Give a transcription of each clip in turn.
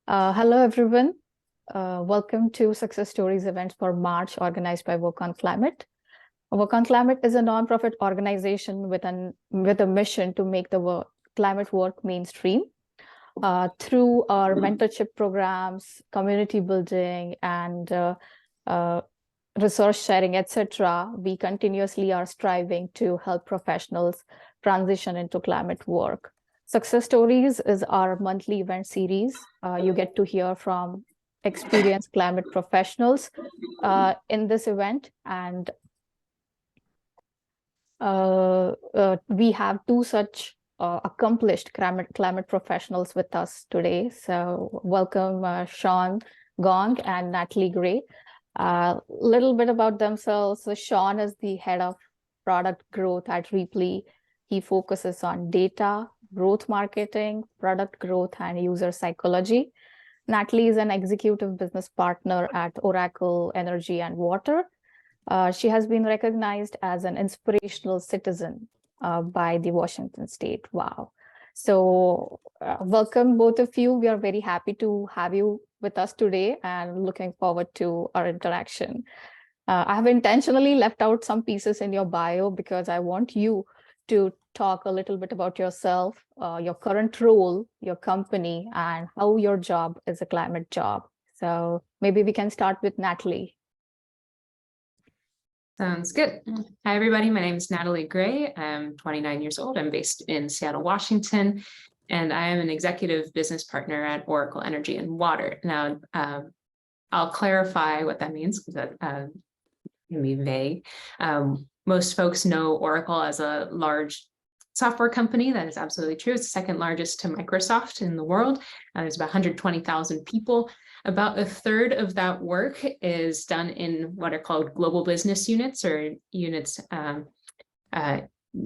Hello, everyone. Welcome to Success Stories event for March, organized by Work on Climate. Work on Climate is a nonprofit organization with a mission to make the climate work mainstream. Through our mentorship programs, community building, and resource sharing, etc., we continuously are striving to help professionals transition into climate work. Success Stories is our monthly event series. You get to hear from experienced climate professionals in this event. And we have two such accomplished climate professionals with us today. So welcome Shawn, Gong, and Natalie Gray. A little bit about themselves. So Shawn is the head of product growth at Ripley. He focuses on data, growth marketing, product growth, and user psychology. Natalie is an executive business partner at Oracle Energy and Water. She has been recognized as an inspirational citizen by the Washington State. Wow. So welcome both of you. We are very happy to have you with us today and looking forward to our interaction. I have intentionally left out some pieces in your bio because I want you to talk a little bit about yourself, your current role, your company, and how your job is a climate job. So maybe we can start with Natalie. Sounds good. Hi, everybody. My name is Natalie Gray. I'm 29 years old. I'm based in Seattle, Washington, and I am an executive business partner at Oracle Energy and Water. Now, I'll clarify what that means because that can be vague. Most folks know Oracle as a large software company. That is absolutely true. It's the second largest to Microsoft in the world. There's about 120,000 people. About a third of that work is done in what are called global business units or units,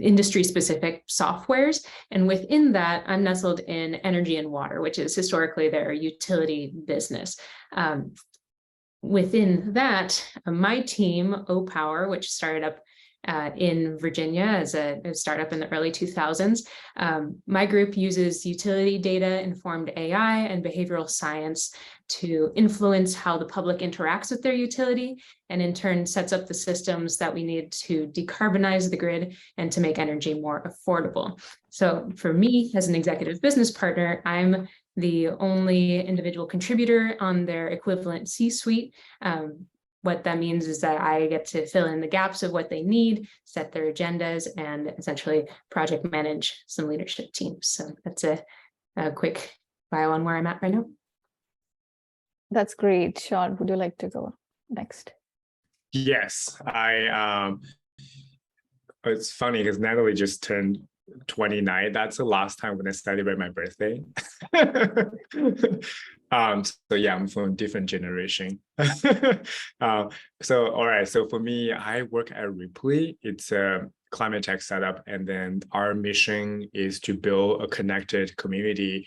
industry-specific softwares. And within that, I'm nestled in energy and water, which is historically their utility business. Within that, my team, O-Power, which started up in Virginia as a startup in the early 2000s. My group uses utility data, informed AI, and behavioral science to influence how the public interacts with their utility, and in turn sets up the systems that we need to decarbonize the grid and to make energy more affordable. So for me, as an executive business partner, I'm the only individual contributor on their equivalent C-suite. What that means is that I get to fill in the gaps of what they need, set their agendas, and essentially project manage some leadership teams. So that's a quick bio on where I'm at right now. That's great. Shawn, would you like to go next? Yes, it's funny because Natalie just turned 29. That's the last time when I celebrate my birthday. So yeah, I'm from a different generation. So all right, so for me, I work at Ripley. It's a climate tech startup, and then our mission is to build a connected community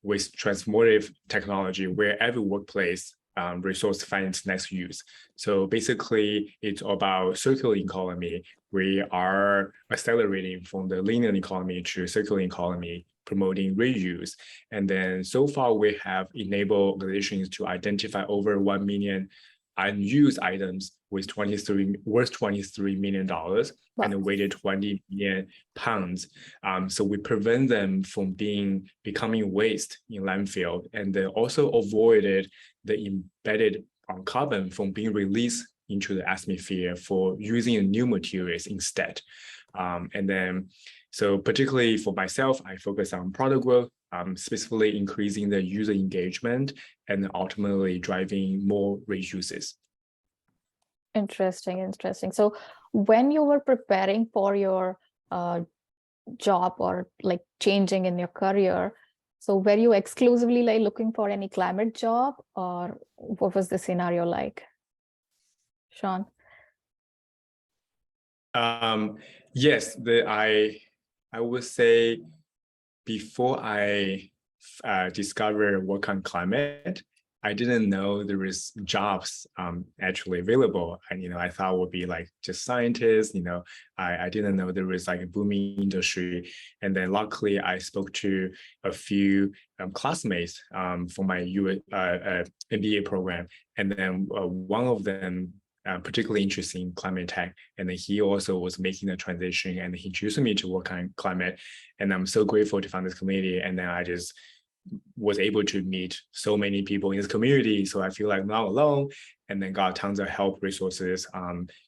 with transformative technology where every workplace resource finds next use. So basically, it's about circular economy. We are accelerating from the linear economy to circular economy, promoting reuse. And then so far, we have enabled organizations to identify over 1 million unused items worth $23 million. Wow. And weighted 20 million pounds. So we prevent them from becoming waste in landfill, and then also avoided the embedded carbon from being released into the atmosphere for using new materials instead. And then, so particularly for myself, I focus on product growth, specifically increasing the user engagement and ultimately driving more reuses. Interesting. So when you were preparing for your job or like changing in your career, so were you exclusively like looking for any climate job, or what was the scenario like, Shawn? Yes, I would say before I discovered work on climate, I didn't know there was jobs actually available. And, I thought it would be like just scientists, I didn't know there was like a booming industry. And then luckily I spoke to a few classmates for my MBA program. And then one of them particularly interested in climate tech. And then he also was making the transition and he introduced me to work on climate. And I'm so grateful to find this community. And then I just was able to meet so many people in this community. So I feel like I'm not alone, and then got tons of help resources,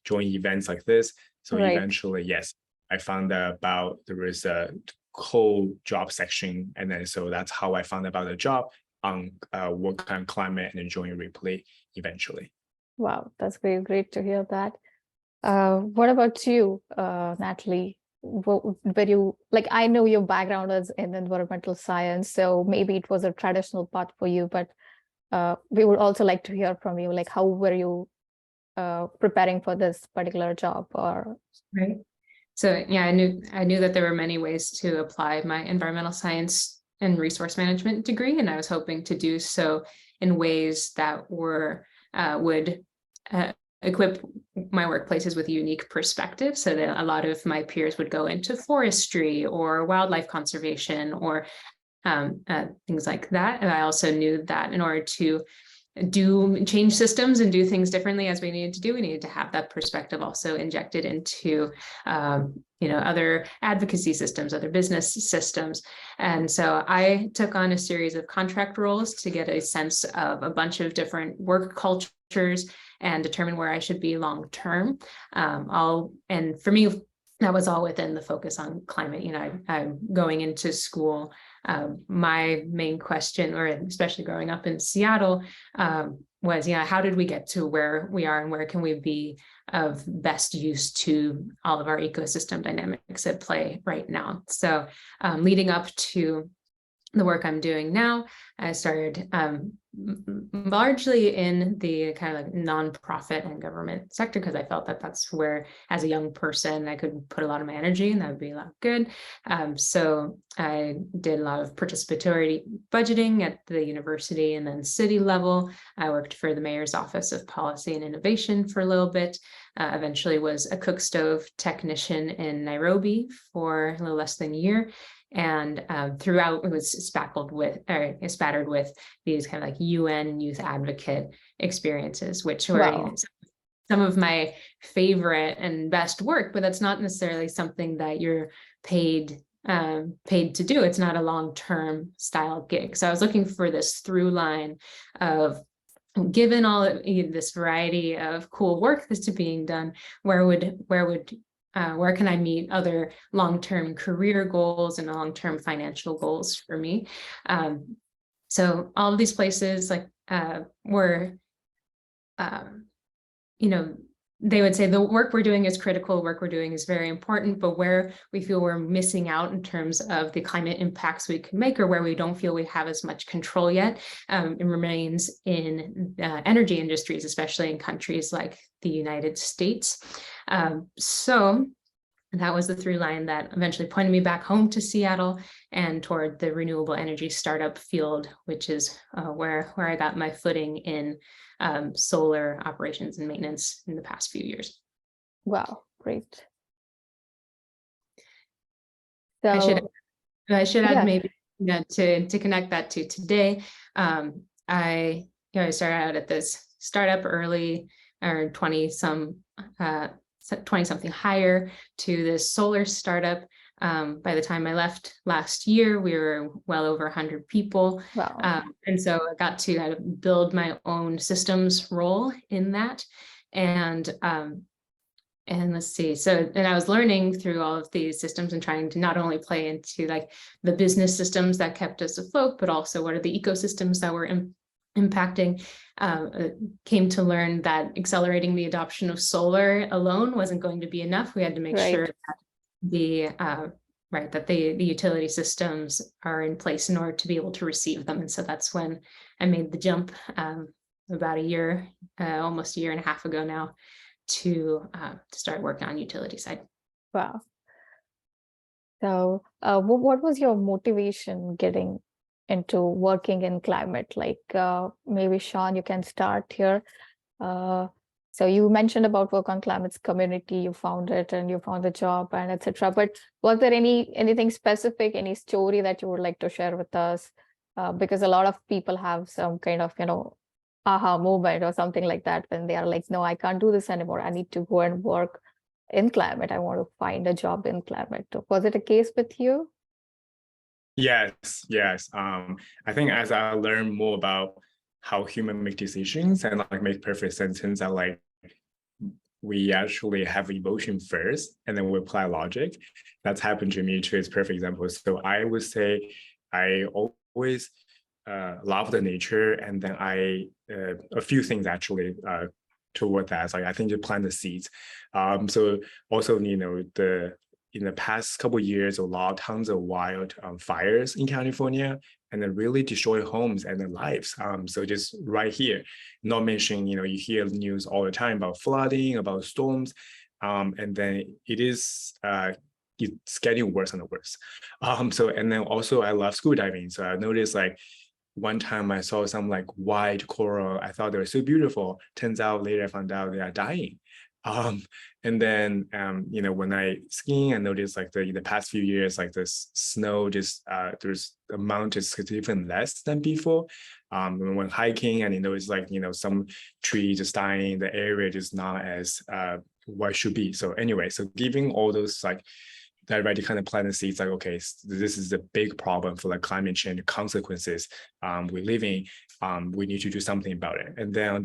join events like this. So eventually, yes, I found out about there is a whole job section. And then so that's how I found out about the job on work on climate and join Ripley eventually. Wow, that's great to hear that. What about you, Natalie? Where you, like, I know your background is in environmental science, so maybe it was a traditional path for you, but we would also like to hear from you, like, how were you preparing for this particular job? Or right. So yeah, I knew that there were many ways to apply my environmental science and resource management degree, and I was hoping to do so in ways that were would equip my workplaces with a unique perspective, so that a lot of my peers would go into forestry or wildlife conservation or things like that. And I also knew that in order to change systems and do things differently as we needed to do, we needed to have that perspective also injected into other advocacy systems, other business systems. And so I took on a series of contract roles to get a sense of a bunch of different work cultures and determine where I should be long term. And for me, that was all within the focus on climate. I'm going into school. My main question, or especially growing up in Seattle, was, how did we get to where we are and where can we be of best use to all of our ecosystem dynamics at play right now? So leading up to the work I'm doing now, I started largely in the kind of like nonprofit and government sector, because I felt that that's where, as a young person, I could put a lot of my energy and that would be a lot good. So I did a lot of participatory budgeting at the university and then city level. I worked for the mayor's office of policy and innovation for a little bit. Eventually was a cook stove technician in Nairobi for a little less than a year. And throughout, it was spattered with these kind of like UN youth advocate experiences, which were some of my favorite and best work, but that's not necessarily something that you're paid to do. It's not a long-term style gig. So I was looking for this through line of, given all of this variety of cool work that's being done, where can I meet other long-term career goals and long-term financial goals for me? So all of these places were, they would say the work we're doing is critical, work we're doing is very important, but where we feel we're missing out in terms of the climate impacts we can make, or where we don't feel we have as much control yet, it remains in energy industries, especially in countries like the United States. So that was the through line that eventually pointed me back home to Seattle and toward the renewable energy startup field, which is where I got my footing in solar operations and maintenance in the past few years. Wow, great. So I should add maybe to connect that to today. I started out at this startup early, or 20-something higher, to this solar startup. By the time I left last year, we were well over 100 people. Wow. And so I got to kind of build my own systems role in that. And let's see, and I was learning through all of these systems and trying to not only play into like the business systems that kept us afloat, but also what are the ecosystems that were impacting. Came to learn that accelerating the adoption of solar alone wasn't going to be enough. We had to make sure that the utility systems are in place in order to be able to receive them. And so that's when I made the jump about a year, almost a year and a half ago now, to start working on utility side. Wow. So what was your motivation getting into working in climate? Like maybe Shawn, you can start here. So you mentioned about work on climate's community, you found it and you found a job and etc. But was there anything specific, any story that you would like to share with us? Because a lot of people have some kind of, aha moment or something like that when they are like, no, I can't do this anymore. I need to go and work in climate. I want to find a job in climate. Was it a case with you? Yes, yes. I think as I learn more about how humans make decisions and like make perfect sense, turns out like we actually have emotion first and then we apply logic. That's happened to me too. It's a perfect example. So I would say I always love the nature, and then a few things actually toward that. Like I think to plant the seeds. So also in the past couple of years, tons of wild fires in California, and then really destroy homes and their lives. So just right here, not mentioning, you hear news all the time about flooding, about storms, and then it's getting worse and worse. So and then also I love scuba diving. So I noticed like one time I saw some like white coral. I thought they were so beautiful. Turns out later I found out they are dying. And then when I skiing, I noticed like the past few years, like this snow just there's amount is significantly less than before. When hiking, and it's like some trees just dying, the area is not as what it should be. So anyway, so giving all those like that already kind of planting seeds, like, okay, this is a big problem for like climate change consequences we're living. We need to do something about it. And then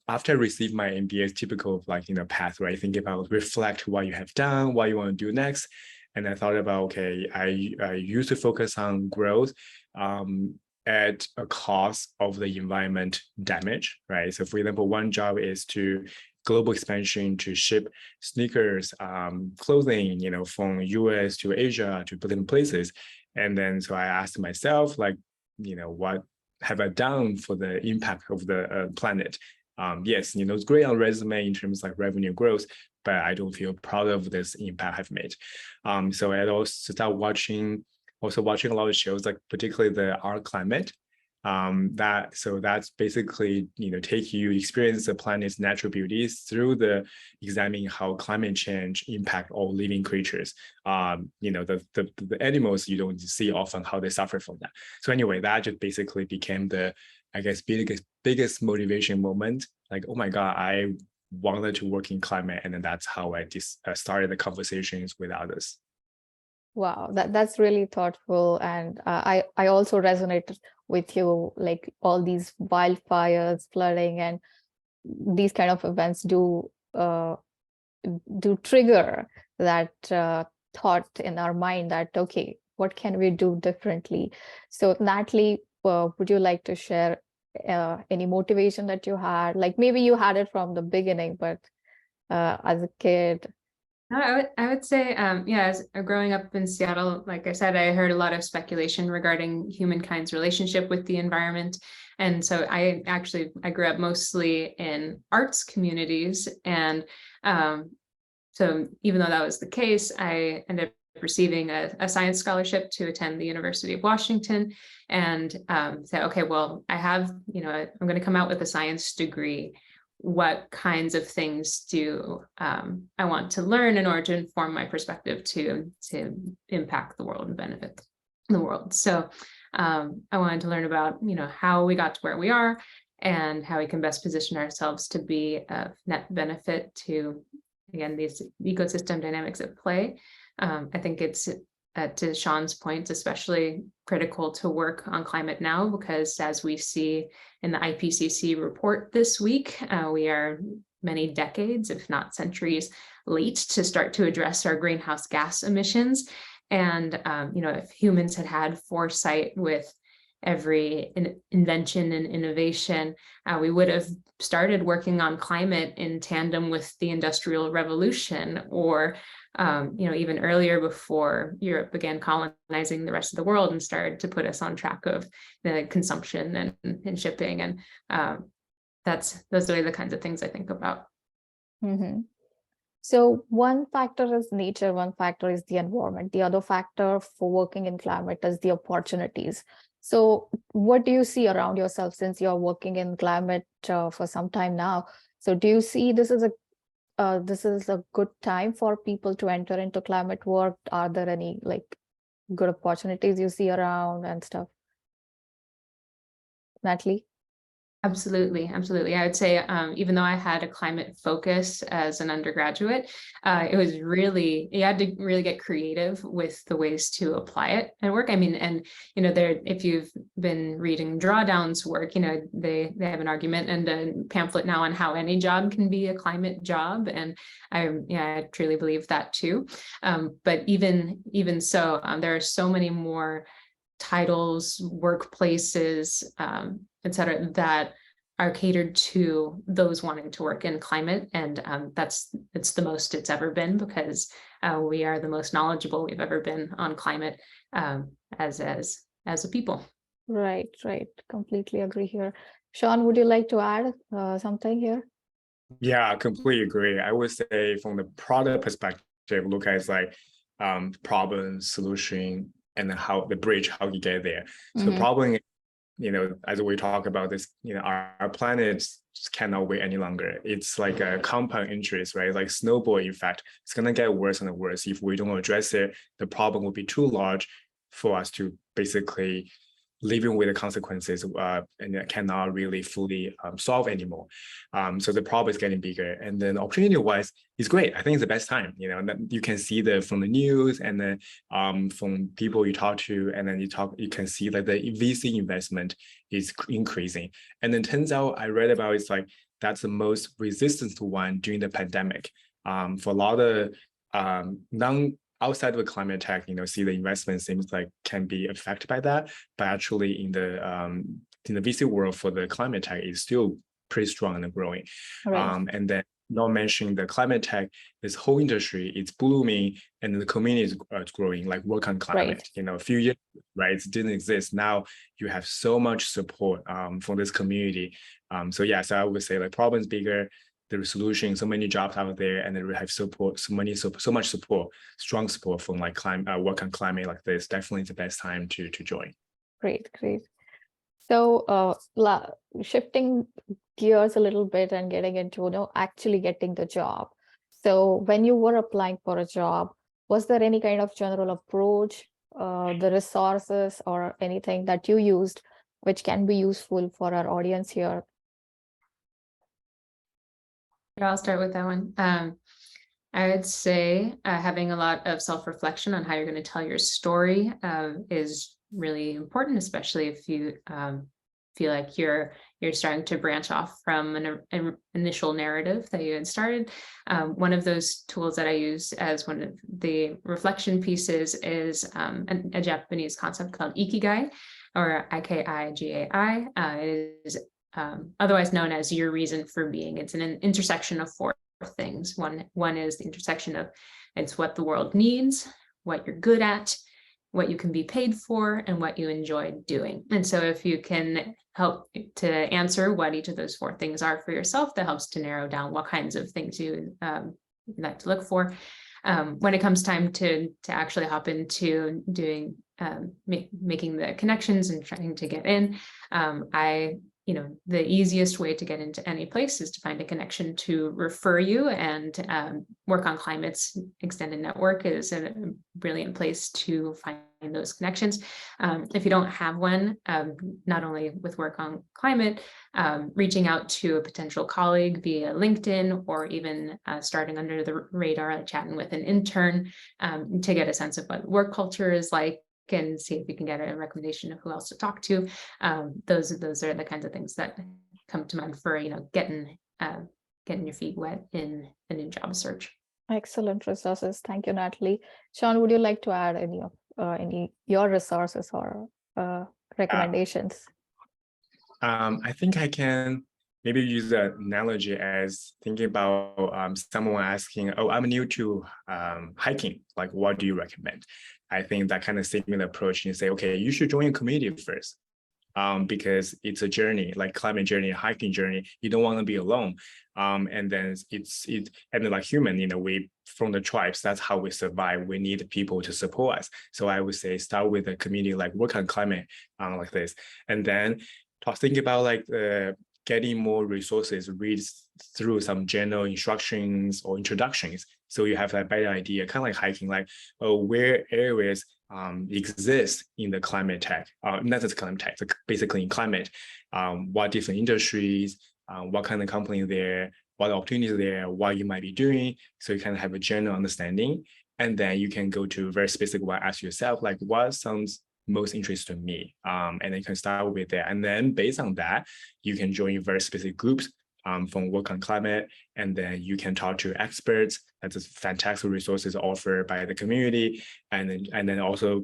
after I received my MBA, it's typical like, path, right? Think about, reflect what you have done, what you want to do next. And I thought about, okay, I used to focus on growth at a cost of the environment damage, right? So for example, one job is to global expansion to ship sneakers, clothing, from US to Asia to different places. And then, so I asked myself, like, what have I done for the impact of the planet? Yes, it's great on resume in terms of like revenue growth, but I don't feel proud of this impact I've made. So I also start watching a lot of shows, like particularly the Our Climate. That's basically take you experience the planet's natural beauties through the examining how climate change impact all living creatures. The animals you don't see often, how they suffer from that. So anyway, that just basically became the, I guess, biggest motivation moment. Like, oh my God, I wanted to work in climate, and then that's how I just started the conversations with others. Wow, that's really thoughtful, and I also resonated with you. Like all these wildfires, flooding, and these kind of events do trigger that thought in our mind that, okay, what can we do differently? So Natalie, would you like to share any motivation that you had? Like maybe you had it from the beginning, but as a kid. I would say, as growing up in Seattle, like I said, I heard a lot of speculation regarding humankind's relationship with the environment. And so I grew up mostly in arts communities. And so even though that was the case, I ended up receiving a science scholarship to attend the University of Washington, and said, okay, well, I have, I'm going to come out with a science degree. What kinds of things do I want to learn in order to inform my perspective to impact the world and benefit the world? So I wanted to learn about, how we got to where we are and how we can best position ourselves to be of net benefit to, again, these ecosystem dynamics at play. I think it's, to Shawn's point, especially critical to work on climate now, because as we see in the IPCC report this week, we are many decades, if not centuries, late to start to address our greenhouse gas emissions. And if humans had foresight with every invention and innovation, we would have started working on climate in tandem with the Industrial Revolution, or even earlier, before Europe began colonizing the rest of the world and started to put us on track of the consumption and shipping. And those are the kinds of things I think about. Mm-hmm. So one factor is nature, one factor is the environment. The other factor for working in climate is the opportunities. So what do you see around yourself since you're working in climate for some time now? So do you see this is a good time for people to enter into climate work? Are there any like good opportunities you see around and stuff? Natalie? Absolutely, absolutely. I would say, even though I had a climate focus as an undergraduate, it was really, you had to really get creative with the ways to apply it at work. I mean, and there, if you've been reading Drawdown's work, they have an argument and a pamphlet now on how any job can be a climate job, and I truly believe that too. But even so, there are so many more titles, workplaces, et cetera, that are catered to those wanting to work in climate. And it's the most it's ever been, because we are the most knowledgeable we've ever been on climate as a people. Right. Completely agree here. Shawn, would you like to add something here? Yeah, I completely agree. I would say from the product perspective, look at like problem, solution, and how the bridge, how you get there. So the problem, as we talk about this, our planet just cannot wait any longer. It's like a compound interest, right? Like snowball effect. It's gonna get worse and worse. If we don't address it, the problem will be too large for us to basically living with the consequences and it cannot really fully solve anymore. So the problem is getting bigger, and then opportunity-wise, it's great. I think it's the best time. You can see from the news and then from people you talk to, and then you can see that the VC investment is increasing. And then turns out I read about it's like that's the most resistant one during the pandemic. For a lot of outside of the climate tech, see the investment seems like can be affected by that, but actually in the VC world for the climate tech is still pretty strong and growing. Right. And then not mentioning the climate tech, this whole industry, it's blooming, and the community is growing, like work on climate. Right. A few years, right, it didn't exist. Now you have so much support from this community. So I would say like problems bigger, the solution, so many jobs out there, and then we have support, so much support, strong support from like work on climate like this. Definitely the best time to join. Great. So shifting gears a little bit and getting into actually getting the job. So when you were applying for a job, was there any kind of general approach, the resources or anything that you used which can be useful for our audience here? I'll start with that one. I would say having a lot of self-reflection on how you're going to tell your story is really important, especially if you feel like you're starting to branch off from an initial narrative that you had started. One of those tools that I use as one of the reflection pieces is a Japanese concept called Ikigai, or Ikigai. It is otherwise known as your reason for being. It's an intersection of four things. One is the intersection of it's what the world needs, what you're good at, what you can be paid for, and what you enjoy doing. And so if you can help to answer what each of those four things are for yourself, that helps to narrow down what kinds of things you like to look for. When it comes time to actually hop into doing making the connections and trying to get in, the easiest way to get into any place is to find a connection to refer you, and Work on Climate's extended network is a brilliant place to find those connections. If you don't have one, not only with Work on Climate, reaching out to a potential colleague via LinkedIn, or even starting under the radar, like chatting with an intern to get a sense of what work culture is like, and see if you can get a recommendation of who else to talk to. Those are the kinds of things that come to mind for getting your feet wet in a new job search. Excellent resources. Thank you, Natalie. Shawn, would you like to add any your resources or recommendations? I think I can maybe use an analogy as thinking about someone asking, "Oh, I'm new to hiking. Like, what do you recommend?" I think that kind of similar approach. You say, "Okay, you should join a community first. because it's a journey, like climate journey, hiking journey. You don't want to be alone. And then and then like human, we from the tribes, that's how we survive. We need people to support us. So I would say start with a community like work on climate like this, and then think about like getting more resources, read through some general instructions or introductions, so you have a better idea, kind of like hiking, like where areas exist in the climate tech, not just climate tech, basically in climate, what different industries, what kind of company there, what opportunities there, what you might be doing, so you kind of have a general understanding, and then you can go to very specific one, ask yourself like what sounds most interesting to me, and then you can start with that, and then based on that, you can join very specific groups from work on climate, and then you can talk to experts. That's a fantastic resources offered by the community, and then also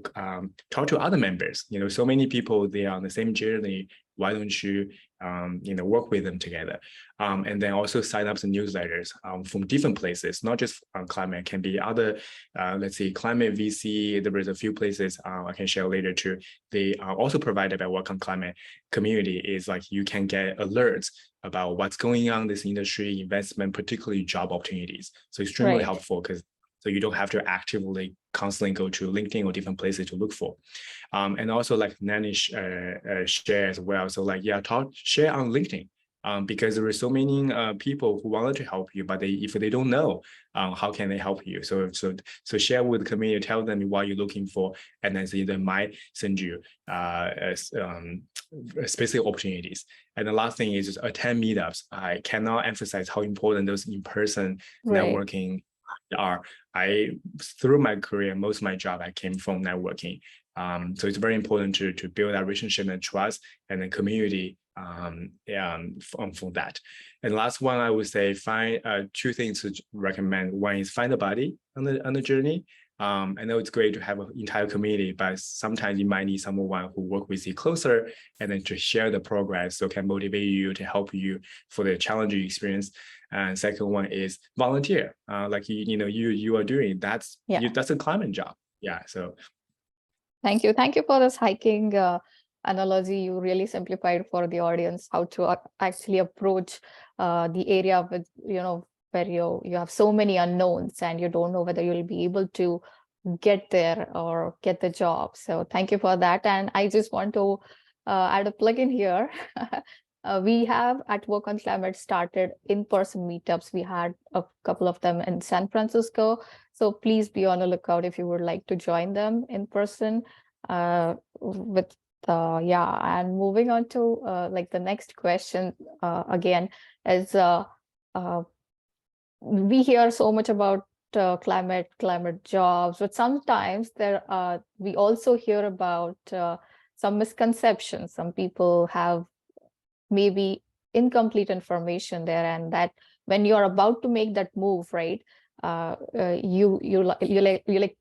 talk to other members. So many people, they are on the same journey. Why don't you work with them together, and then also sign up some newsletters from different places, not just on climate, can be other, let's say climate VC. There is a few places I can share later too. They are also provided by Work on Climate community, is like you can get alerts about what's going on in this industry, investment, particularly job opportunities. So extremely helpful, because so you don't have to actively constantly go to LinkedIn or different places to look for. And also like Natalie share as well. So like, share on LinkedIn, because there are so many people who wanted to help you, but if they don't know, how can they help you? So share with the community, tell them what you're looking for, and then they might send you specific opportunities. And the last thing is just attend meetups. I cannot emphasize how important those in-person networking are. Through my career, most of my job, I came from networking. So it's very important to build that relationship and trust and the community from that. And last one, I would say find two things to recommend. One is find a buddy on the journey. I know it's great to have an entire community, but sometimes you might need someone who work with you closer, and then to share the progress, so can motivate you, to help you for the challenging experience. And second one is volunteer, like you are doing. That's a climate job. So thank you for this hiking analogy. You really simplified for the audience how to actually approach the area with where you have so many unknowns and you don't know whether you'll be able to get there or get the job. So thank you for that. And I just want to add a plug-in here. We have at Work on Climate started in-person meetups. We had a couple of them in San Francisco. So please be on the lookout if you would like to join them in person. And moving on to like the next question again is we hear so much about climate jobs, but sometimes we also hear about some misconceptions. Some people have maybe incomplete information there, and that when you're about to make that move, right, you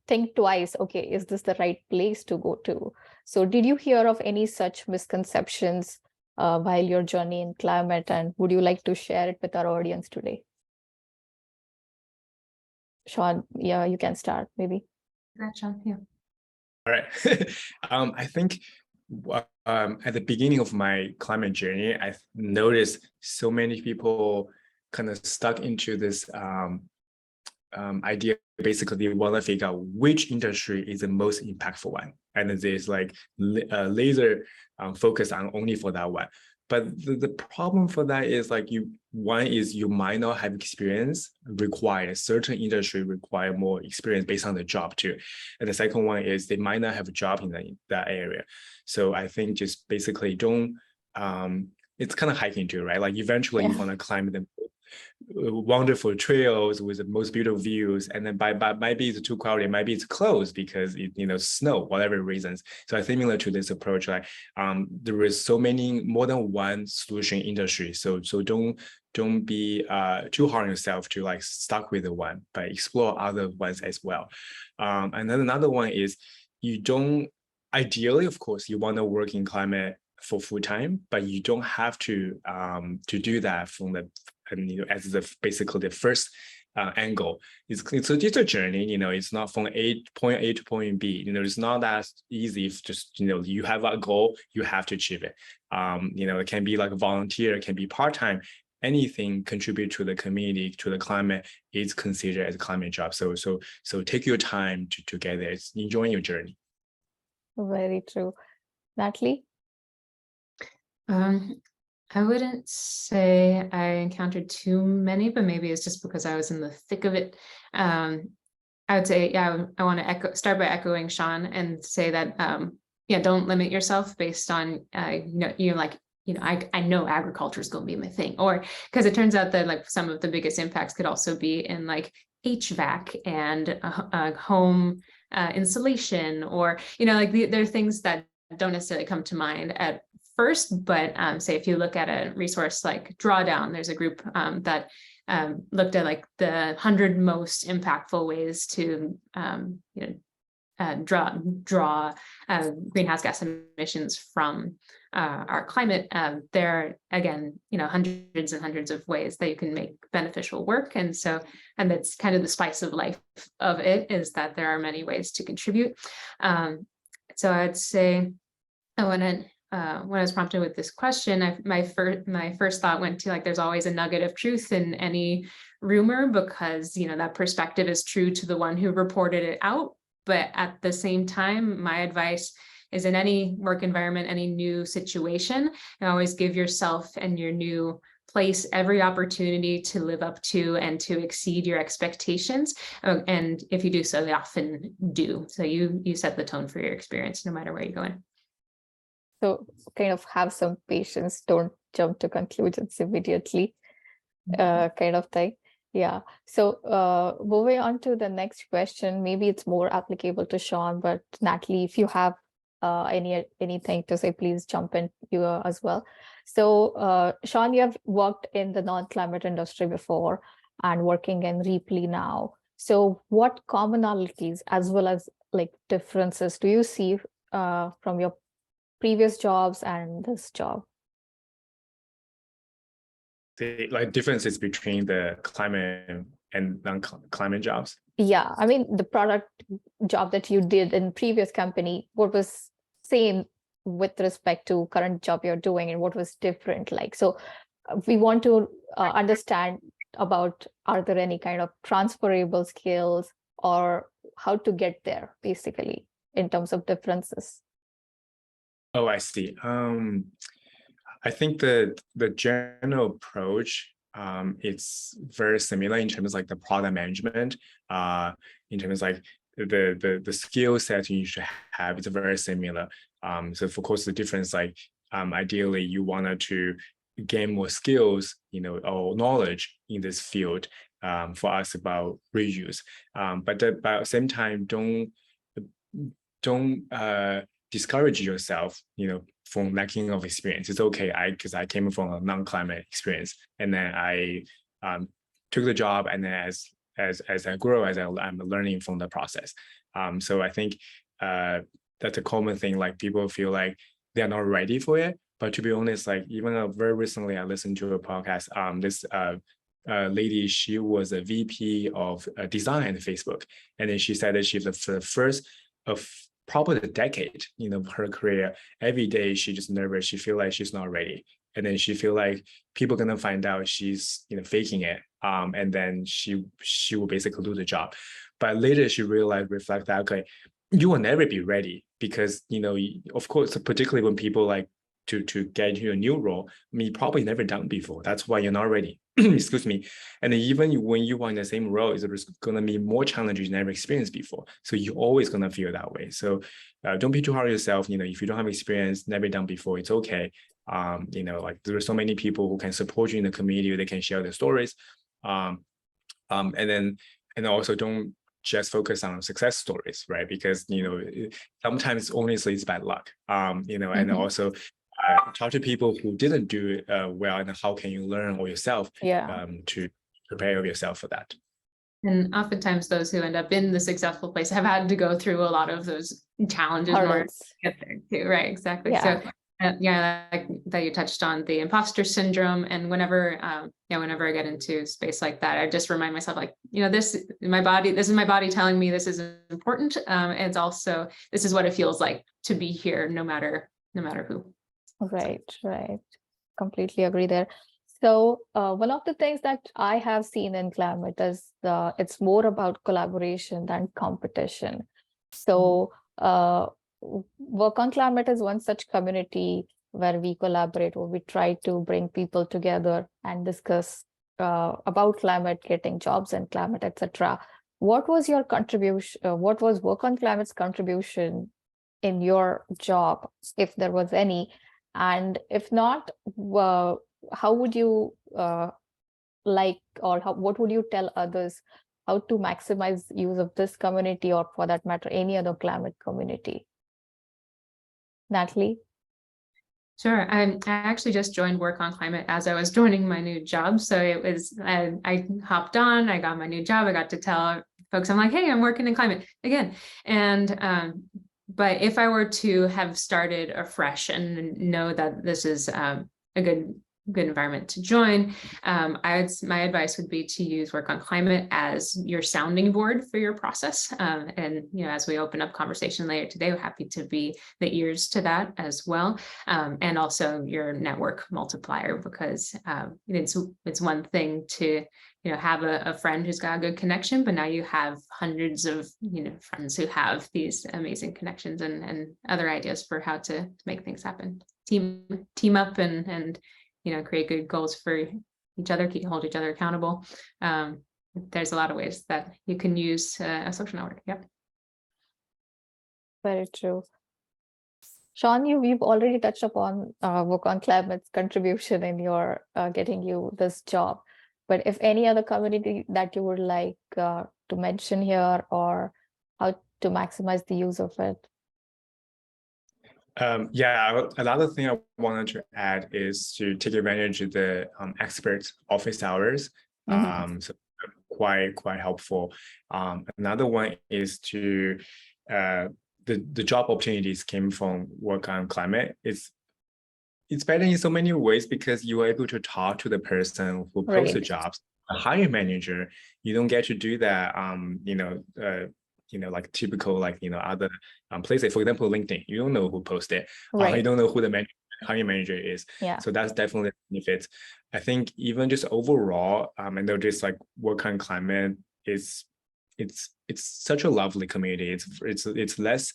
think twice. Okay, is this the right place to go to? So did you hear of any such misconceptions while your journey in climate, and would you like to share it with our audience today? Shawn, you can start maybe. Shawn, All right. I think at the beginning of my climate journey, I noticed so many people kind of stuck into this idea. Basically, they want to figure out which industry is the most impactful one, and there's like laser focus on only for that one. But the problem for that is like you might not have experience required. Certain industry require more experience based on the job too. And the second one is they might not have a job in that area. So I think just basically don't, it's kind of hiking too, right? Like eventually you want to climb the wonderful trails with the most beautiful views, and then by maybe it's too crowded, maybe it's closed because snow, whatever reasons. So I think similar to this approach, like there is so many more than one solution industry. So don't be too hard on yourself to like stuck with the one, but explore other ones as well. And then another one is ideally, of course, you want to work in climate for full time, but you don't have to do that from the, as basically the first angle. It's a journey, it's not from point A to point B. It's not that easy. If just, you have a goal, you have to achieve it. It can be like a volunteer, it can be part-time. Anything contribute to the community, to the climate is considered as a climate job. So take your time to get there. It's enjoying your journey. Very true. Natalie? I wouldn't say I encountered too many, but maybe it's just because I was in the thick of it. I would say, yeah, I want to start by echoing Shawn and say that, don't limit yourself based on, I know agriculture is going to be my thing, or because it turns out that like some of the biggest impacts could also be in like HVAC and home insulation, or, there are things that don't necessarily come to mind at first, but say if you look at a resource like Drawdown, there's a group that looked at like the 100 most impactful ways to draw greenhouse gas emissions from our climate. There are, again, hundreds and hundreds of ways that you can make beneficial work. And that's kind of the spice of life of it, is that there are many ways to contribute. So I'd say when I was prompted with this question, my first thought went to like, there's always a nugget of truth in any rumor, because that perspective is true to the one who reported it out. But at the same time, my advice is, in any work environment, any new situation, and always give yourself and your new place every opportunity to live up to and to exceed your expectations. And if you do so, they often do. So you set the tone for your experience, no matter where you're going. So kind of have some patience, don't jump to conclusions immediately, kind of thing. Yeah. So moving on to the next question, maybe it's more applicable to Shawn, but Natalie, if you have anything to say, please jump in you as well. So Shawn, you have worked in the non-climate industry before and working in Reaply now. So what commonalities as well as like differences do you see from your previous jobs and this job? The like differences between the climate and non-climate jobs? Yeah, I mean, the product job that you did in previous company, what was same with respect to current job you're doing, and what was different like? So we want to understand about, are there any kind of transferable skills or how to get there, basically, in terms of differences? Oh, I see. I think the general approach, it's very similar in terms of like the product management, in terms of like the skill set you should have. It's very similar. So of course the difference, like ideally you wanted to gain more skills, or knowledge in this field, for us about reuse. But at the same time, don't discourage yourself, from lacking of experience. It's okay. Because I came from a non-climate experience, and then I took the job, and then as I grow, I'm learning from the process. So I think that's a common thing. Like people feel like they're not ready for it. But to be honest, like even very recently, I listened to a podcast. This lady, she was a VP of design at Facebook, and then she said that she's the first of probably a decade, her career. Every day she just nervous. She feel like she's not ready, and then she feel like people gonna find out she's faking it, and then she will basically lose the job. But later she reflect that, okay, you will never be ready, because of course, particularly when people like to get into a new role, you probably never done before. That's why you're not ready. Excuse me. And even when you are in the same role, it's going to be more challenges you never experienced before. So you're always going to feel that way. So don't be too hard on yourself. If you don't have experience, never done before, it's okay. Like there are so many people who can support you in the community. They can share their stories. And also don't just focus on success stories, right? Because, sometimes honestly it's bad luck, and also talk to people who didn't do well, and how can you learn all yourself, to prepare yourself for that. And oftentimes those who end up in the successful place have had to go through a lot of those challenges in order to get there too, right? Exactly. Yeah. So Yeah, like that you touched on the imposter syndrome, and whenever whenever I get into space like that, I just remind myself, like, this is my body telling me this is important. And it's also, this is what it feels like to be here, no matter who. Right, right. Completely agree there. So one of the things that I have seen in climate is it's more about collaboration than competition. So Work on Climate is one such community where we collaborate, where we try to bring people together and discuss about climate, getting jobs in climate, etc. What was your contribution? What was Work on Climate's contribution in your job, if there was any? And if not, how would you what would you tell others how to maximize use of this community, or for that matter, any other climate community? Natalie? Sure. I actually just joined Work on Climate as I was joining my new job. So it was, I hopped on, I got my new job. I got to tell folks, I'm like, hey, I'm working in climate again. And, but if I were to have started afresh and know that this is a good environment to join, my advice would be to use Work on Climate as your sounding board for your process. And as we open up conversation later today, we're happy to be the ears to that as well, and also your network multiplier, because it's one thing to have a friend who's got a good connection, but now you have hundreds of friends who have these amazing connections and other ideas for how to make things happen. Team up and create good goals for each other, hold each other accountable. There's a lot of ways that you can use a social network. Yep. Very true. Shawn, you've already touched upon Work on Climate's contribution in your getting you this job. But if any other community that you would like to mention here, or how to maximize the use of it? Another thing I wanted to add is to take advantage of the expert office hours. So quite helpful. Another one is to the job opportunities came from Work on Climate. It's better in so many ways because you are able to talk to the person who posts the jobs, a hiring manager. You don't get to do that. Like typical, other places. For example, LinkedIn, you don't know who posted. You don't know who the hiring manager is. Yeah. So that's definitely a benefit. I think even just overall, I know just like Work on Climate it's such a lovely community. It's less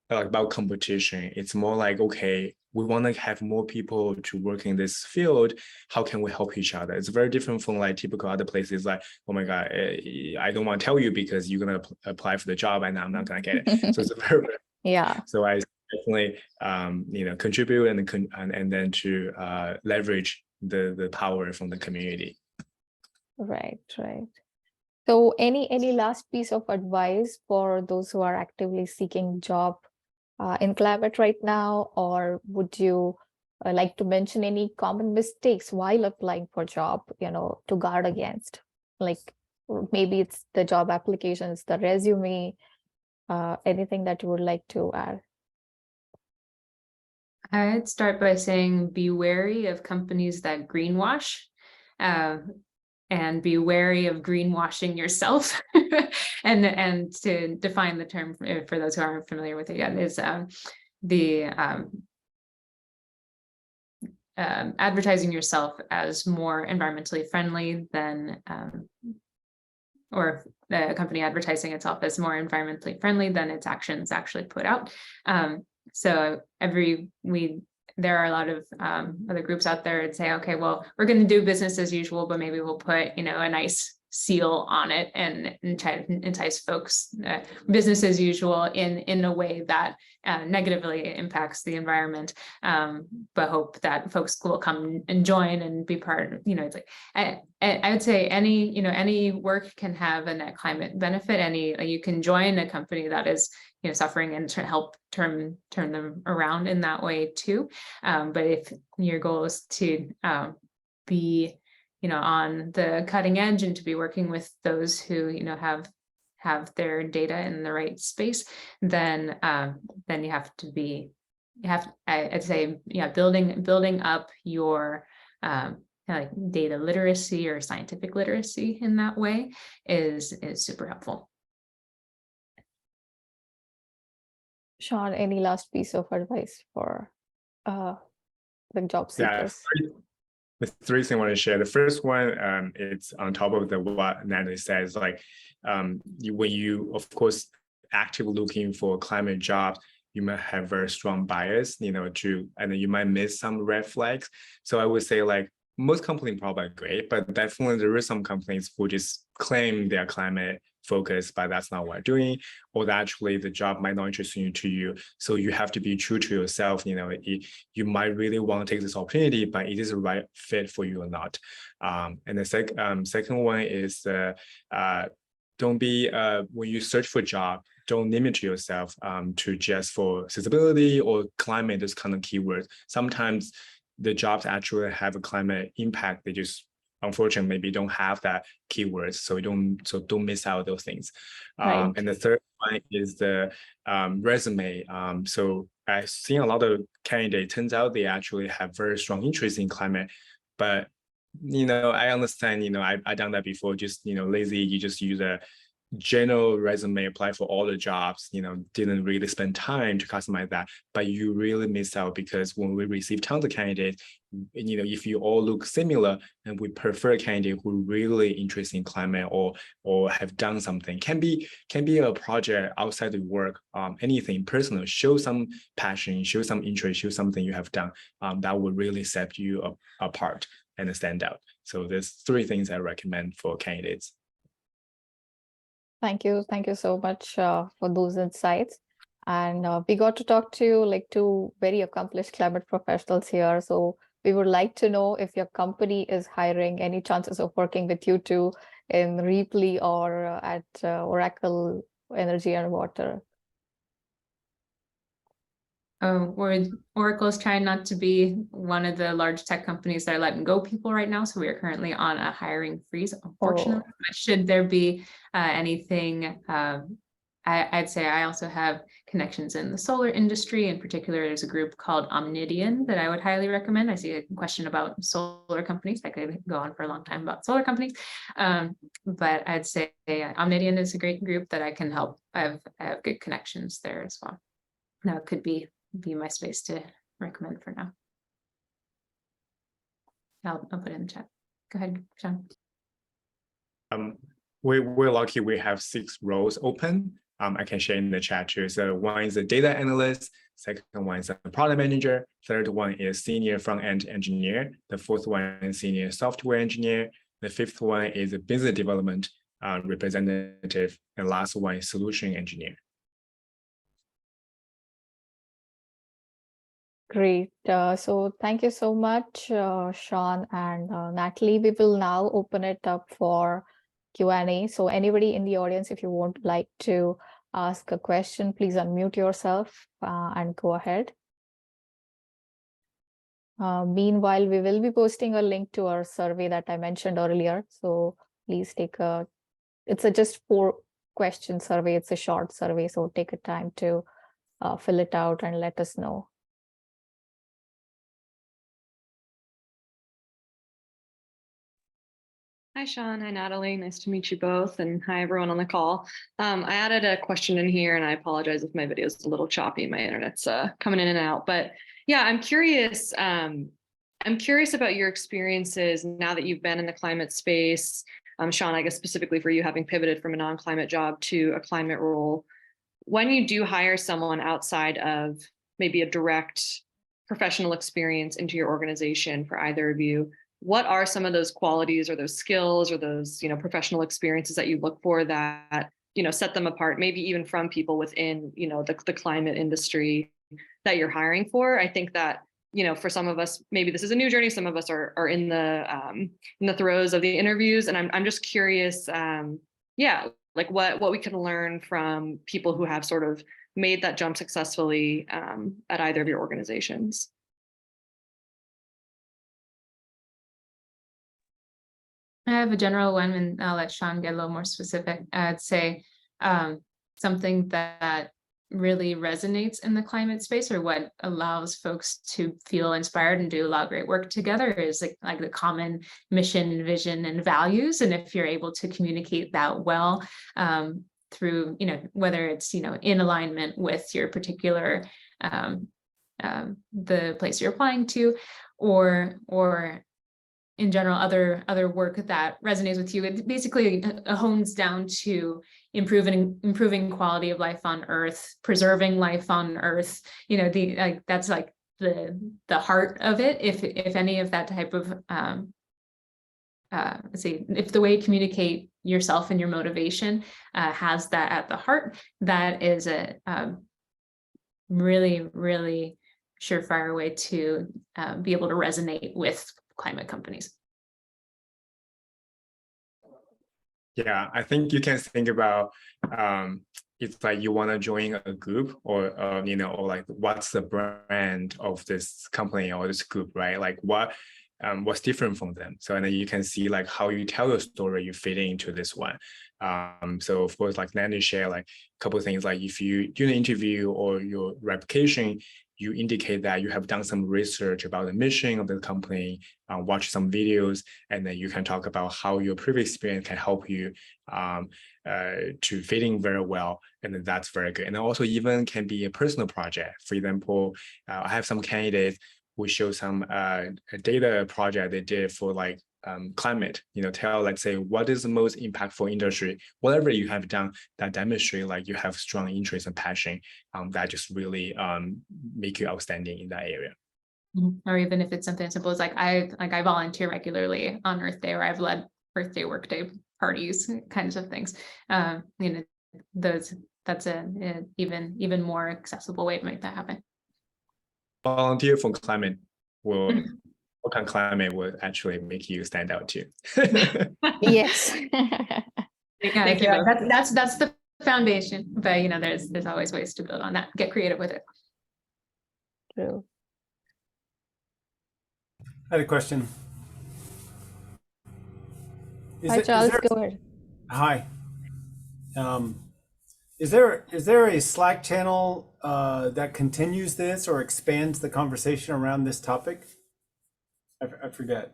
about competition. It's more like, okay, we want to have more people to work in this field. How can we help each other? It's very different from like typical other places, like, oh my God, I don't want to tell you because you're going to apply for the job and I'm not going to get it. So it's very, So I definitely, contribute and then to leverage the power from the community. Right. So any last piece of advice for those who are actively seeking job in climate right now, or would you like to mention any common mistakes while applying for job, to guard against? Like maybe it's the job applications, the resume, anything that you would like to add? I'd start by saying be wary of companies that greenwash, and be wary of greenwashing yourself. and to define the term for those who aren't familiar with it yet is advertising yourself as more environmentally friendly than or the company advertising itself as more environmentally friendly than its actions actually put out. So there are a lot of other groups out there that say, okay, well, we're going to do business as usual, but maybe we'll put, a nice seal on it and try to entice folks business as usual in a way that negatively impacts the environment, but hope that folks will come and join and be part of, it's like, I would say any work can have a net climate benefit. You can join a company that is suffering and help turn them around in that way too. But if your goal is to be on the cutting edge and to be working with those who have their data in the right space, then you have to be I'd say, yeah, building up your like data literacy or scientific literacy in that way is super helpful. Shawn, any last piece of advice for the job Yeah, seekers? the three things I want to share. The first one, it's on top of what Natalie says, like when you, of course, actively looking for climate jobs, you might have very strong bias, and then you might miss some red flags. So I would say like most companies probably are great, but definitely there are some companies who just claim they are climate focused, but that's not what they're doing, or that actually the job might not interest you to you. So you have to be true to yourself. You might really want to take this opportunity, but it is the right fit for you or not. And the second one is don't be when you search for a job, don't limit yourself to just for accessibility or climate, those kind of keywords. Sometimes the jobs actually have a climate impact. They just unfortunately maybe don't have that keywords, so don't miss out those things. Right. And the third one is the resume. So I've seen a lot of candidates, turns out they actually have very strong interest in climate, but I understand, I've done that before, just lazy, you just use a general resume, apply for all the jobs, didn't really spend time to customize that, but you really miss out, because when we receive tons of candidates, if you all look similar, and we prefer a candidate who really interested in climate or have done something, can be a project outside of work, anything personal, show some passion, show some interest, show something you have done, that will really set you apart and stand out. So there's three things I recommend for candidates. Thank you so much for those insights. And we got to talk to like two very accomplished climate professionals here. So we would like to know if your company is hiring, any chances of working with you two in Repley or at Oracle Energy and Water. Oracle is trying not to be one of the large tech companies that are letting go people right now. So we are currently on a hiring freeze, unfortunately. Oh. But should there be anything, I'd say I also have connections in the solar industry. In particular, there's a group called Omnidian that I would highly recommend. I see a question about solar companies. I could go on for a long time about solar companies. But I'd say Omnidian is a great group that I can help. I have good connections there as well. Now it could be my space to recommend for now. I'll put it in the chat. Go ahead, Shawn. We're lucky we have 6 roles open. I can share in the chat too. So one is a data analyst, second one is a product manager, third one is senior front-end engineer, the fourth one is senior software engineer, the fifth one is a business development representative, and last one is solution engineer. Great. So thank you so much, Shawn and Natalie. We will now open it up for Q&A. So anybody in the audience, if you would like to ask a question, please unmute yourself and go ahead. Meanwhile, we will be posting a link to our survey that I mentioned earlier. So please it's a just 4-question survey. It's a short survey, so take a time to fill it out and let us know. Hi, Shawn. Hi, Natalie. Nice to meet you both. And hi, everyone on the call. I added a question in here, and I apologize if my video is a little choppy. My internet's coming in and out. But yeah, I'm curious. I'm curious about your experiences now that you've been in the climate space. Shawn, I guess specifically for you, having pivoted from a non-climate job to a climate role. When you do hire someone outside of maybe a direct professional experience into your organization for either of you, what are some of those qualities or those skills or those, professional experiences that you look for that, set them apart, maybe even from people within, the climate industry that you're hiring for? I think that, for some of us, maybe this is a new journey. Some of us are in the throes of the interviews, and I'm just curious, like what we can learn from people who have sort of made that jump successfully at either of your organizations. I have a general one, and I'll let Shawn get a little more specific. I'd say something that really resonates in the climate space, or what allows folks to feel inspired and do a lot of great work together, is like the common mission, vision, and values. And if you're able to communicate that well, through, whether it's, in alignment with your particular, the place you're applying to, or in general, other work that resonates with you, it basically hones down to improving quality of life on Earth, preserving life on Earth. That's like the heart of it. If any of that type of let's see, if the way you communicate yourself and your motivation has that at the heart, that is a really, really surefire way to be able to resonate with climate companies. Yeah, I think you can think about it's like you want to join a group, or or like what's the brand of this company or this group, right? Like what's different from them. So and then you can see like how you tell the story, you fit into this one. So of course, like Natalie share like a couple of things, like if you do an interview or your replication, you indicate that you have done some research about the mission of the company, watch some videos, and then you can talk about how your previous experience can help you to fit in very well. And then that's very good. And then also even can be a personal project. For example, I have some candidates who show some data project they did for like climate, tell, let's say, what is the most impactful industry, whatever you have done that demonstrate like you have strong interest and passion, that just really make you outstanding in that area. Or even if it's something as simple as I volunteer regularly on Earth Day, or I've led Earth Day workday parties, kinds of things. That's a even more accessible way to make that happen. Volunteer for climate will work on climate will actually make you stand out too. Yes. That's the foundation, but there's always ways to build on that. Get creative with it. True. I had a question. Hi, Charles, go ahead. Hi. Is there a Slack channel that continues this or expands the conversation around this topic? I forget.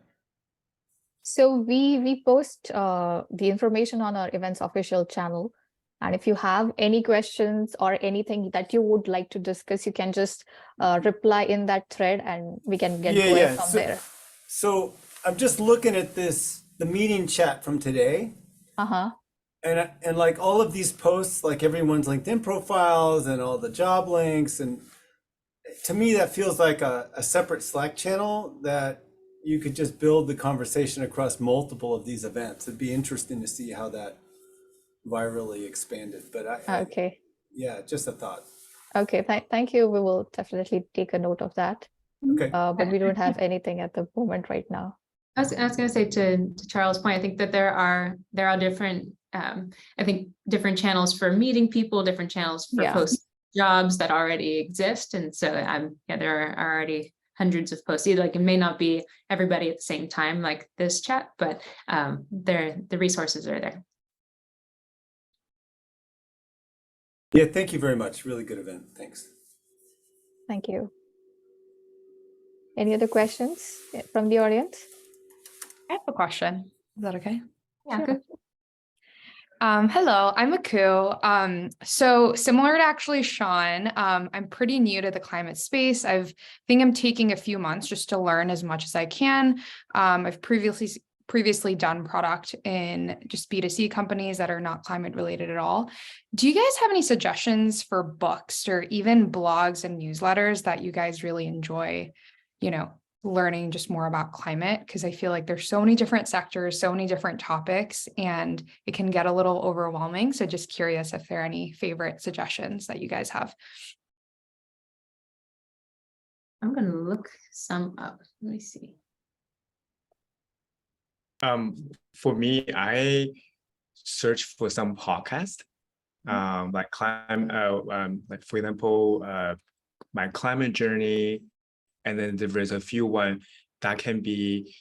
So we post the information on our events official channel. And if you have any questions or anything that you would like to discuss, you can just reply in that thread and we can get going from there. So I'm just looking at the meeting chat from today. Uh-huh. And like all of these posts, like everyone's LinkedIn profiles and all the job links. And to me, that feels like a separate Slack channel that you could just build the conversation across multiple of these events. It'd be interesting to see how that virally expanded, but okay. Yeah, just a thought. Okay, thank you. We will definitely take a note of that. Okay. But we don't have anything at the moment right now. I was going to say to Charles' point, I think that there are different different channels for meeting people, different channels for posting jobs that already exist, and so there are already hundreds of posts. Like it may not be everybody at the same time like this chat, but the resources are there. Yeah, thank you very much. Really good event. Thanks. Thank you. Any other questions from the audience? I have a question. Is that okay? Yeah, Sure. good. Hello, I'm Aku. So similar to actually Shawn, I'm pretty new to the climate space. I think I'm taking a few months just to learn as much as I can. I've previously done product in just B2C companies that are not climate related at all. Do you guys have any suggestions for books or even blogs and newsletters that you guys really enjoy, learning just more about climate? Because I feel like there's so many different sectors, so many different topics, and it can get a little overwhelming. So just curious if there are any favorite suggestions that you guys have. I'm going to look some up. Let me see. For me, I search for some podcast, like like for example, my climate journey, and then there is a few one that can be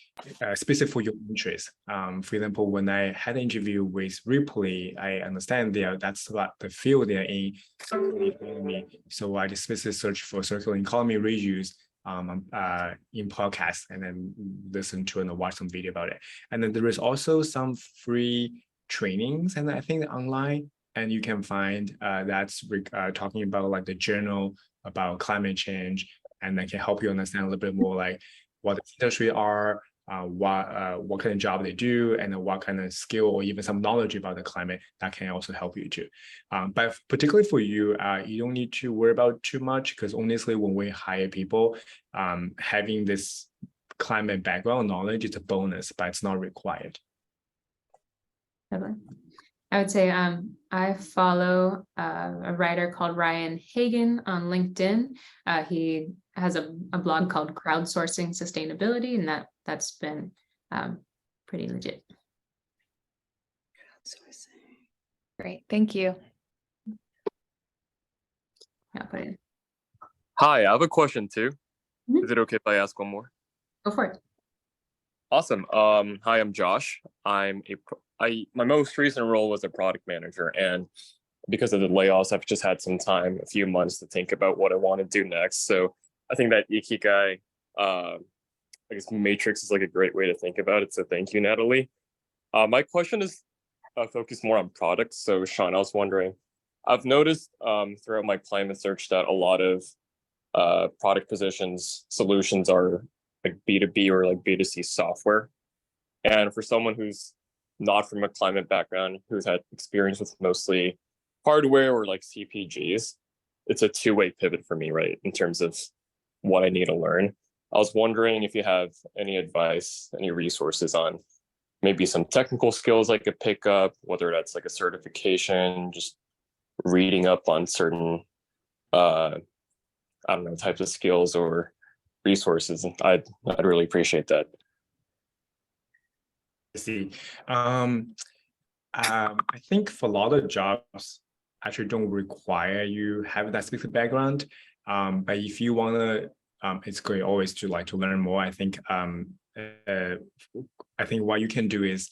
specific for your interest. For example, when I had an interview with Ripley, I understand that's what the field they're in, circular economy. So I just specifically search for circular economy reuse in podcasts and then listen to and watch some video about it. And then there is also some free trainings, and I think online, and you can find that's talking about like the journal about climate change, and that can help you understand a little bit more like what the industry are, what kind of job they do, and what kind of skill or even some knowledge about the climate that can also help you too. But particularly for you, you don't need to worry about too much, because honestly, when we hire people, having this climate background knowledge is a bonus, but it's not required. I would say I follow a writer called Ryan Hagan on LinkedIn. He has a blog called Crowdsourcing Sustainability, and that's been pretty legit. Great, thank you. Yeah, put it in. Hi, I have a question too. Mhm. Is it okay if I ask one more? Go for it. Awesome. Hi, I'm Josh. My most recent role was a product manager, and because of the layoffs, I've just had some time, a few months to think about what I want to do next. So I think that Ikigai, I guess matrix is like a great way to think about it. So thank you, Natalie. My question is focused more on products. So Shawn, I was wondering, I've noticed throughout my climate search that a lot of product positions, solutions are like B2B or like B2C software. And for someone who's not from a climate background, who's had experience with mostly hardware or like CPGs, it's a two-way pivot for me, right? In terms of what I need to learn. I was wondering if you have any advice, any resources on maybe some technical skills I could pick up, whether that's like a certification, just reading up on certain, I don't know, types of skills or resources. And I'd really appreciate that. I see. I think for a lot of jobs, actually don't require you have that specific background. But if you want to, it's great always to learn more. I think what you can do is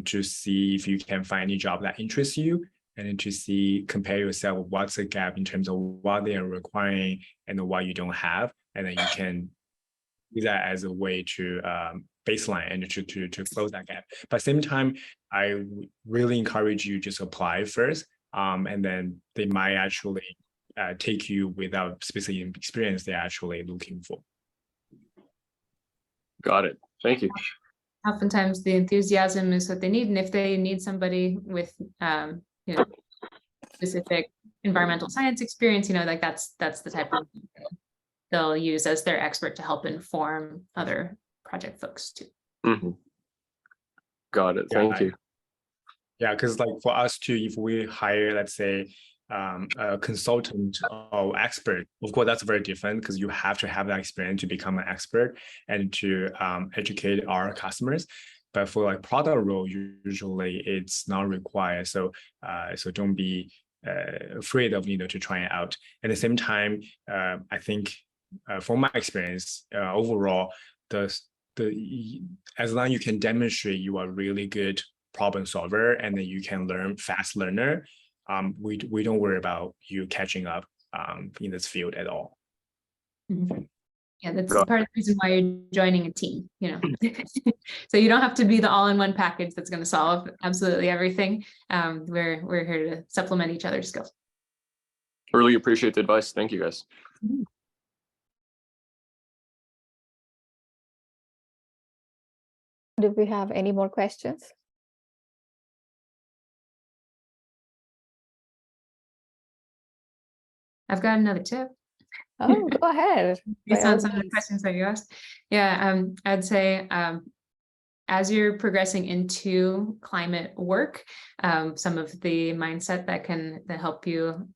to see if you can find any job that interests you, and then to compare yourself, what's the gap in terms of what they are requiring and what you don't have, and then you can use that as a way to baseline and to close that gap. But at the same time, I really encourage you just apply first, and then they might actually take you without specific experience they're actually looking for. Got it. Thank you. Oftentimes the enthusiasm is what they need, and if they need somebody with specific environmental science experience, like that's the type of they'll use as their expert to help inform other project folks too. Mm-hmm. Got it. Thank you. Yeah, because like for us too, if we hire, let's say, a consultant or expert, of course that's very different, because you have to have that experience to become an expert and to educate our customers. But for like product role, usually it's not required. So don't be afraid of to try it out. At the same time, I think from my experience, overall, as long as you can demonstrate you are really good problem solver and then you can learn fast learner, we don't worry about you catching up in this field at all. Mm-hmm. Yeah, that's part of the reason why you're joining a team, So you don't have to be the all-in-one package that's going to solve absolutely everything. We're here to supplement each other's skills. I really appreciate the advice. Thank you, guys. Mm-hmm. Do we have any more questions? I've got another tip. Oh, go ahead. Based on some of the questions that you asked. Yeah, I'd say as you're progressing into climate work, some of the mindset that help you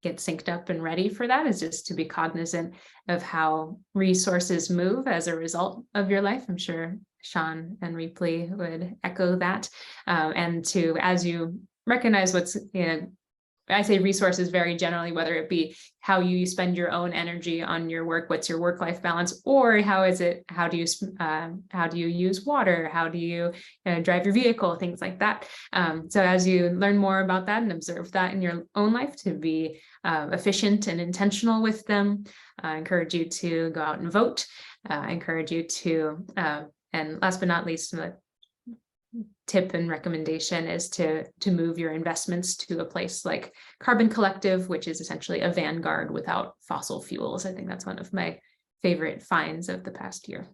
get synced up and ready for that is just to be cognizant of how resources move as a result of your life. I'm sure Shawn and Ripley would echo that. And as you recognize what's I say resources very generally, whether it be how you spend your own energy on your work, what's your work-life balance, or how do you use water, how do you drive your vehicle, things like that. So as you learn more about that and observe that in your own life to be efficient and intentional with them, I encourage you to go out and vote. I encourage you to, and last but not least, tip and recommendation is to move your investments to a place like Carbon Collective, which is essentially a vanguard without fossil fuels. I think that's one of my favorite finds of the past year.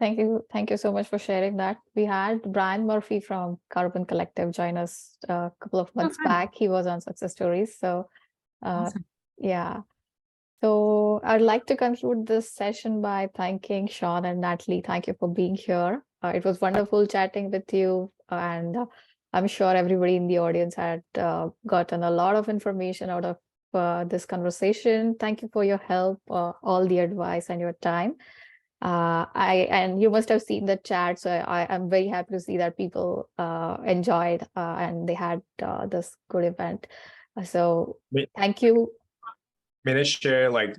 Thank you so much for sharing that. We had Brian Murphy from Carbon Collective join us a couple of months back. He was on Success Stories. So Awesome. yeah. So I'd like to conclude this session by thanking Shawn and Natalie. Thank you for being here. It was wonderful chatting with you, and I'm sure everybody in the audience had gotten a lot of information out of this conversation. Thank you for your help, all the advice and your time. And you must have seen the chat, so I'm very happy to see that people enjoyed and they had this good event. So thank you. May I share like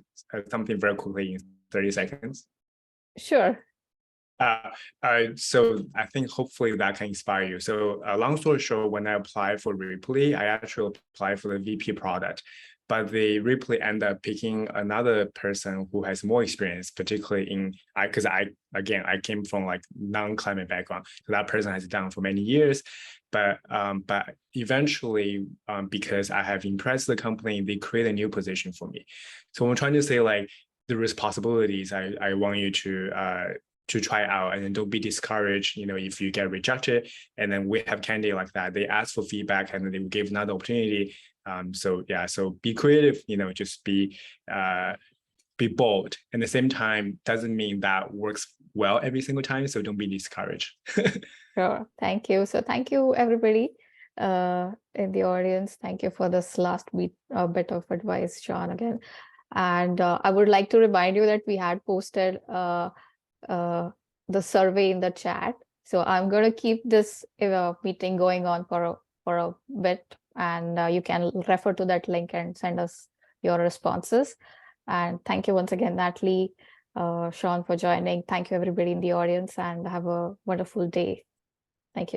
something very quickly in 30 seconds? Sure. So I think hopefully that can inspire you. So long story short, when I applied for Ripley, I actually applied for the VP product, but the Ripley ended up picking another person who has more experience, particularly in, because I came from like non-climate background. So that person has done for many years, but eventually, because I have impressed the company, they create a new position for me. So I'm trying to say like the responsibilities I want you to try out, and then don't be discouraged, if you get rejected. And then we have candidate like that, they ask for feedback and then they will give another opportunity. So be creative, just be bold. At the same time, doesn't mean that works well every single time. So don't be discouraged. Sure. Thank you. So thank you, everybody in the audience. Thank you for this last bit of advice, Shawn, again. And I would like to remind you that we had posted the survey in the chat. So I'm going to keep this meeting going on for a bit, and you can refer to that link and send us your responses. And thank you once again, Natalie, Shawn, for joining. Thank you, everybody in the audience, and have a wonderful day. Thank you.